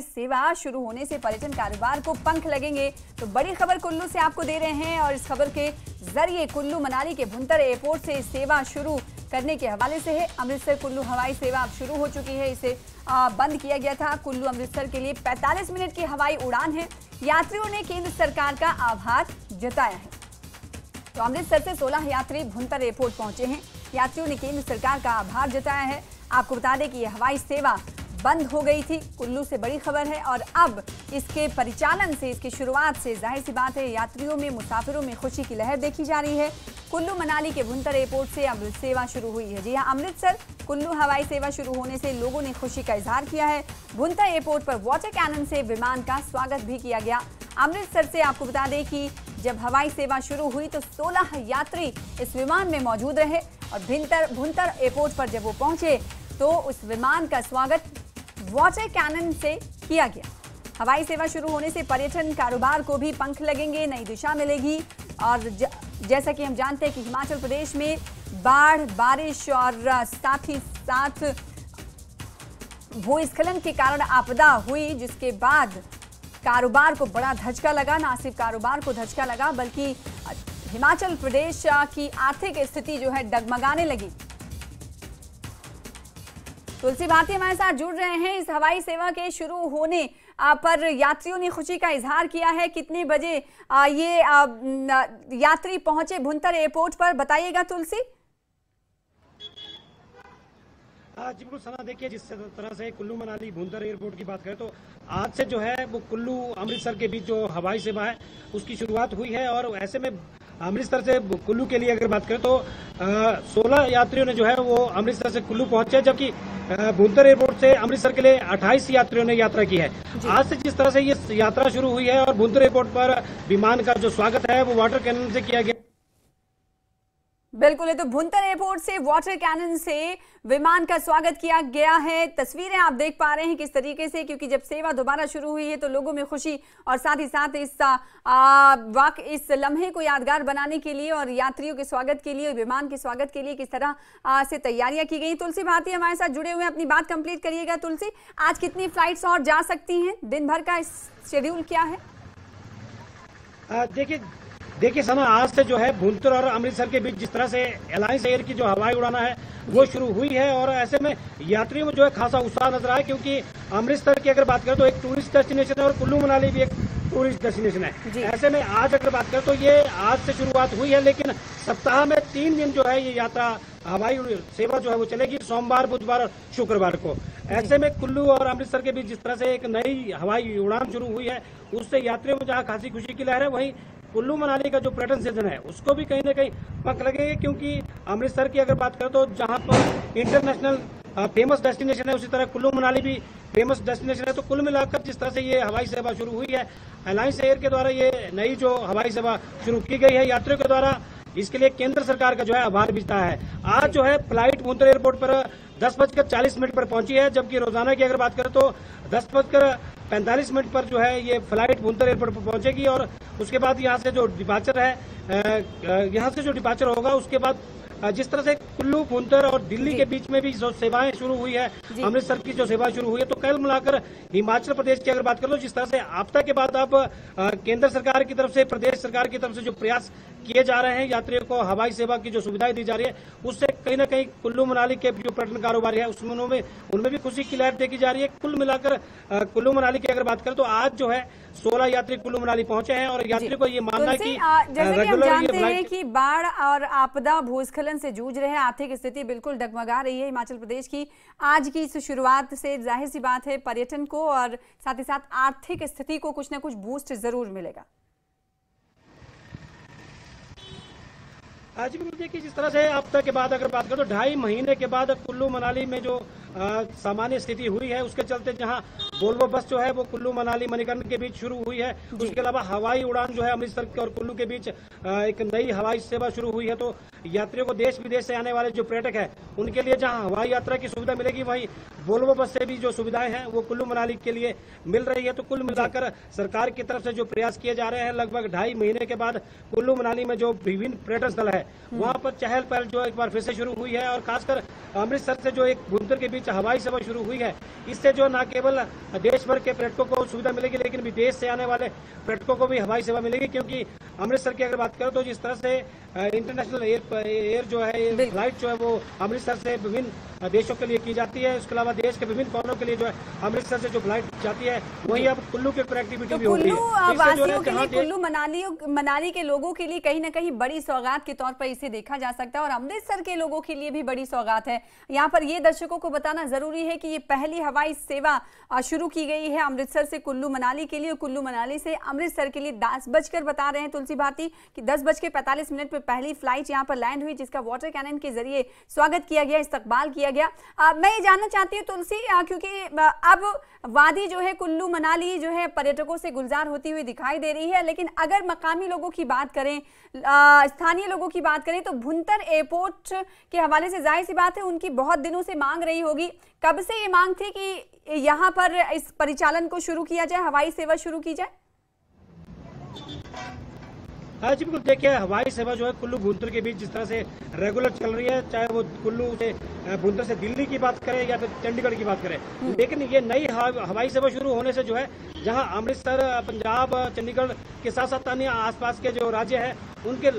हवाई सेवा शुरू होने से पर्यटन कारोबार को पंख लगेंगे। तो बड़ी खबर कुल्लू से आपको दे रहे हैं और इस खबर के जरिए कुल्लू मनाली के भुंतर एयरपोर्ट से सेवा शुरू करने के हवाले से है। अमृतसर कुल्लू हवाई सेवा अब शुरू हो चुकी है। इसे बंद किया गया था। कुल्लू अमृतसर के लिए 45 मिनट की हवाई उड़ान है। यात्रियों ने केंद्र सरकार का आभार जताया है। तो अमृतसर से 16 यात्री भुंतर एयरपोर्ट पहुंचे हैं। यात्रियों ने केंद्र सरकार का आभार जताया है। आपको बता दें कि यह हवाई सेवा बंद हो गई थी। कुल्लू से बड़ी खबर है और अब इसके परिचालन से, इसकी शुरुआत से जाहिर सी बात है यात्रियों में, मुसाफिरों में खुशी की लहर देखी जा रही है। कुल्लू मनाली के भुंतर एयरपोर्ट से अमृत सेवा शुरू हुई है। जी हां, अमृतसर कुल्लू हवाई सेवा शुरू होने से लोगों ने खुशी का इजहार किया है। भुंतर एयरपोर्ट पर वाटर कैनन से विमान का स्वागत भी किया गया। अमृतसर से आपको बता दें कि जब हवाई सेवा शुरू हुई तो 16 यात्री इस विमान में मौजूद रहे और भुंतर एयरपोर्ट पर जब वो पहुंचे तो उस विमान का स्वागत वाटर कैनन से किया गया। हवाई सेवा शुरू होने से पर्यटन कारोबार को भी पंख लगेंगे, नई दिशा मिलेगी। और जैसा कि हम जानते हैं कि हिमाचल प्रदेश में बाढ़, बारिश और साथ ही साथ भूस्खलन के कारण आपदा हुई, जिसके बाद कारोबार को बड़ा धचका लगा। ना सिर्फ कारोबार को धचका लगा बल्कि हिमाचल प्रदेश की आर्थिक स्थिति जो है डगमगाने लगी। तुलसी भारती हमारे साथ जुड़ रहे हैं। इस हवाई सेवा के शुरू होने पर यात्रियों ने खुशी का इजहार किया है। कितने बजे ये यात्री पहुंचे भुंतर एयरपोर्ट पर, बताइएगा तुलसी। जी बिल्कुल सना, देखिए जिस तरह से कुल्लू मनाली भुंतर एयरपोर्ट की बात करें तो आज से जो है वो कुल्लू अमृतसर के बीच जो हवाई सेवा है उसकी शुरुआत हुई है। और ऐसे में अमृतसर से कुल्लू के लिए अगर बात करें तो 16 यात्रियों ने जो है वो अमृतसर से कुल्लू पहुंचे, जबकि भुंतर एयरपोर्ट से अमृतसर के लिए 28 यात्रियों ने यात्रा की है। आज से जिस तरह से ये यात्रा शुरू हुई है और भुंतर एयरपोर्ट पर विमान का जो स्वागत है वो वाटर कैनन से किया गया। बिल्कुल है, तो भुंतर एयरपोर्ट से वाटर कैनन से विमान का स्वागत किया गया है। तस्वीरें आप देख पा रहे हैं किस तरीके से, क्योंकि जब सेवा दोबारा शुरू हुई है तो लोगों में खुशी और साथ ही साथ इस लम्हे को यादगार बनाने के लिए और यात्रियों के स्वागत के लिए, विमान के स्वागत के लिए किस तरह से तैयारियां की गई। तुलसी भारती हमारे साथ जुड़े हुए हैं, अपनी बात कंप्लीट करिएगा। तुलसी, आज कितनी फ्लाइट्स और जा सकती हैं? दिन भर का शेड्यूल क्या है? देखिए सना, आज से जो है भुंतर और अमृतसर के बीच जिस तरह से एलायंस एयर की जो हवाई उड़ाना है वो शुरू हुई है और ऐसे में यात्रियों में जो है खासा उत्साह नजर आया, क्योंकि अमृतसर की अगर बात करें तो एक टूरिस्ट डेस्टिनेशन है और कुल्लू मनाली भी एक टूरिस्ट डेस्टिनेशन है। ऐसे में आज अगर बात करें तो ये आज से शुरुआत हुई है, लेकिन सप्ताह में 3 दिन जो है ये यात्रा हवाई सेवा जो है वो चलेगी, सोमवार, बुधवार और शुक्रवार को। ऐसे में कुल्लू और अमृतसर के बीच जिस तरह से एक नई हवाई उड़ान शुरू हुई है उससे यात्रियों में जहाँ खासी खुशी की लहर है, वहीं कुल्लू मनाली का जो पर्यटन सीजन है उसको भी कहीं ना कहीं पंख लगेगा, क्योंकि अमृतसर की अगर बात करें तो जहां पर इंटरनेशनल फेमस डेस्टिनेशन है उसी तरह कुल्लू मनाली भी फेमस डेस्टिनेशन है। तो कुल मिलाकर जिस तरह से ये हवाई सेवा शुरू हुई है, एलायंस एयर के द्वारा ये नई जो हवाई सेवा शुरू की गई है यात्रियों के द्वारा, इसके लिए केंद्र सरकार का जो है आभार भी जताया है। आज जो है फ्लाइट भुंतर एयरपोर्ट पर 10:40 पर पहुंची है, जबकि रोजाना की अगर बात करें तो 10:45 पर जो है ये फ्लाइट भुंतर एयरपोर्ट पर पहुंचेगी। और उसके बाद यहाँ से जो डिपार्चर होगा उसके बाद जिस तरह से कुल्लू, भुंतर और दिल्ली के बीच में भी जो सेवाएं शुरू हुई है, अमृतसर की जो सेवा शुरू हुई है, तो कल मिलाकर हिमाचल प्रदेश की अगर बात करें तो जिस तरह से आपदा के बाद अब केंद्र सरकार की तरफ से, प्रदेश सरकार की तरफ से जो प्रयास किए जा रहे हैं यात्रियों को हवाई सेवा की जो सुविधाएं दी जा रही है, उससे कहीं ना कहीं कुल्लू मनाली के जो पर्यटन कारोबार है उनमें भी खुशी की लहर देखी जा रही है। कुल मिलाकर कुल्लू मनाली की अगर बात करें तो आज जो है 16 यात्री कुल्लू मनाली पहुंचे हैं और यात्रियों को ये मानना है कि जैसे कि हम जानते हैं कि बाढ़ और आपदा, भूस्खलन से जूझ रहे हैं, आर्थिक स्थिति बिल्कुल डगमगा रही है हिमाचल प्रदेश की। आज की इस शुरुआत से जाहिर सी बात है पर्यटन को और साथ ही साथ आर्थिक स्थिति को कुछ न कुछ बूस्ट जरूर मिलेगा। आज भी देखिए जिस तरह से आपदा के बाद अगर बात करें तो 2.5 महीने के बाद कुल्लू मनाली में जो सामान्य स्थिति हुई है उसके चलते जहां वोल्वो बस जो है वो कुल्लू मनाली मणिकर्ण के बीच शुरू हुई है, उसके अलावा हवाई उड़ान जो है अमृतसर और कुल्लू के बीच एक नई हवाई सेवा शुरू हुई है। तो यात्रियों को देश विदेश से आने वाले जो पर्यटक है उनके लिए जहां हवाई यात्रा की सुविधा मिलेगी, वहीं वोल्वो बस से भी जो सुविधाएं हैं वो कुल्लू मनाली के लिए मिल रही है। तो कुल मिलाकर सरकार की तरफ से जो प्रयास किए जा रहे हैं, लगभग 2.5 महीने के बाद कुल्लू मनाली में जो विभिन्न पर्यटन स्थल है वहां पर चहल पहल जो एक बार फिर से शुरू हुई है। और खासकर अमृतसर से जो एक भुंतर के बीच बीच हवाई सेवा शुरू हुई है। इससे जो न केवल देश भर के पर्यटकों को सुविधा मिलेगी, लेकिन विदेश से आने वाले पर्यटकों को भी हवाई सेवा मिलेगी, क्योंकि अमृतसर की अगर बात करें तो जिस तरह से इंटरनेशनल एयर जो है फ्लाइट जो है वो अमृतसर से विभिन्न देशों के लिए की जाती है। उसके अलावा देश के विभिन्न कोनों के लिए जो है अमृतसर से जो फ्लाइट जाती है, वहीं अब कुल्लू की कनेक्टिविटी भी होती है। वासियों के लिए, कुल्लू मनाली के लोगों के लिए कहीं ना कहीं बड़ी सौगात के तौर पर इसे देखा जा सकता है, और अमृतसर के लोगों के लिए भी बड़ी सौगात है। यहाँ पर ये दर्शकों को बताना जरूरी है कि ये पहली हवाई सेवा शुरू की गई है अमृतसर से कुल्लू मनाली के लिए। कुल्लू मनाली से अमृतसर के लिए 10 बजकर बता रहे हैं तुलसी भारती कि 10:45 पर पहली फ्लाइट यहाँ पर लैंड हुई, जिसका वाटर कैनन के जरिए स्वागत किया गया, इस्तकबाल किया गया। मैं ये जानना चाहती हूँ तुलसी, क्योंकि अब वादी जो है कुल्लू मनाली जो है पर्यटकों से गुलजार होती हुई दिखाई दे रही है, लेकिन अगर मकामी लोगों की बात करें, स्थानीय लोगों की बात करें, तो भुंतर एयरपोर्ट के हवाले से जाहिर सी बात है उनकी बहुत दिनों से मांग रही होगी। कब से ये मांग थी कि यहाँ पर इस परिचालन को शुरू किया जाए, हवाई सेवा शुरू की जाए? हाँ जी बिल्कुल, देखिए हवाई सेवा जो है कुल्लू भुंतर के बीच जिस तरह से रेगुलर चल रही है, चाहे वो कुल्लू से भुंतर से दिल्ली की बात करें या फिर चंडीगढ़ की बात करें, लेकिन ये नई हवाई सेवा शुरू होने से जो है जहां अमृतसर, पंजाब, चंडीगढ़ के साथ साथ अन्य आसपास के जो राज्य है उनसे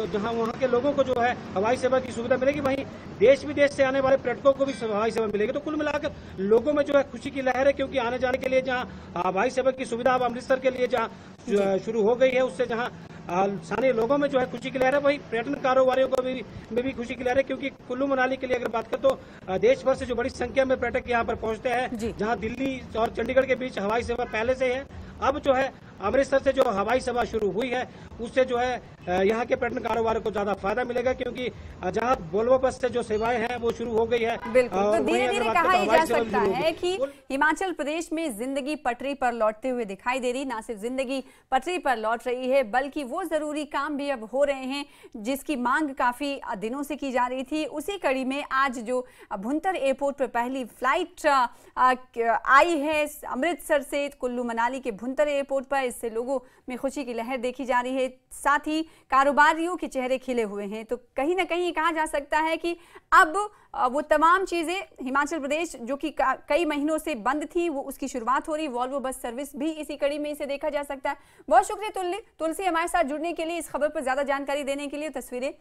जहां वहां के लोगों को जो है हवाई सेवा की सुविधा मिलेगी, वहीं देश विदेश से आने वाले पर्यटकों को भी हवाई सेवा मिलेगी। तो कुल मिलाकर लोगों में जो है खुशी की लहर है, क्योंकि आने जाने के लिए जहां हवाई सेवा की सुविधा अब अमृतसर के लिए जहां शुरू हो गई है, उससे जहां स्थानीय लोगों में जो है खुशी की लहर है, वही पर्यटन कारोबारियों को भी खुशी की लहर है, क्योंकि कुल्लू मनाली के लिए अगर बात करें तो देश भर से जो बड़ी संख्या में पर्यटक यहाँ पर पहुंचते हैं, जहां दिल्ली और चंडीगढ़ के बीच हवाई सेवा पहले से है, अब जो है अमृतसर से जो हवाई सेवा शुरू हुई है उससे जो है यहाँ के पर्यटन कारोबार को ज्यादा फायदा मिलेगा, क्योंकि जहाँ वोल्वो बस से जो सेवाएं हैं वो शुरू हो गई है। बिल्कुल, तो धीरे धीरे कहा जा सकता है कि हिमाचल प्रदेश में जिंदगी पटरी पर लौटते हुए दिखाई दे रही। ना सिर्फ जिंदगी पटरी पर लौट रही है, बल्कि वो जरूरी काम भी अब हो रहे हैं जिसकी मांग काफी दिनों से की जा रही थी। उसी कड़ी में आज जो भुंतर एयरपोर्ट पर पहली फ्लाइट आई है अमृतसर से कुल्लू मनाली के भुंतर एयरपोर्ट पर, इससे लोगों में खुशी की लहर देखी जा रही है, साथ ही कारोबारियों के चेहरे खिले हुए हैं। तो कहीं ना कहीं कहा जा सकता है कि अब वो तमाम चीजें हिमाचल प्रदेश जो कि कई महीनों से बंद थी, वो उसकी शुरुआत हो रही। वॉल्वो बस सर्विस भी इसी कड़ी में इसे देखा जा सकता है। बहुत शुक्रिया तुलसी हमारे साथ जुड़ने के लिए, इस खबर पर ज्यादा जानकारी देने के लिए, तस्वीरें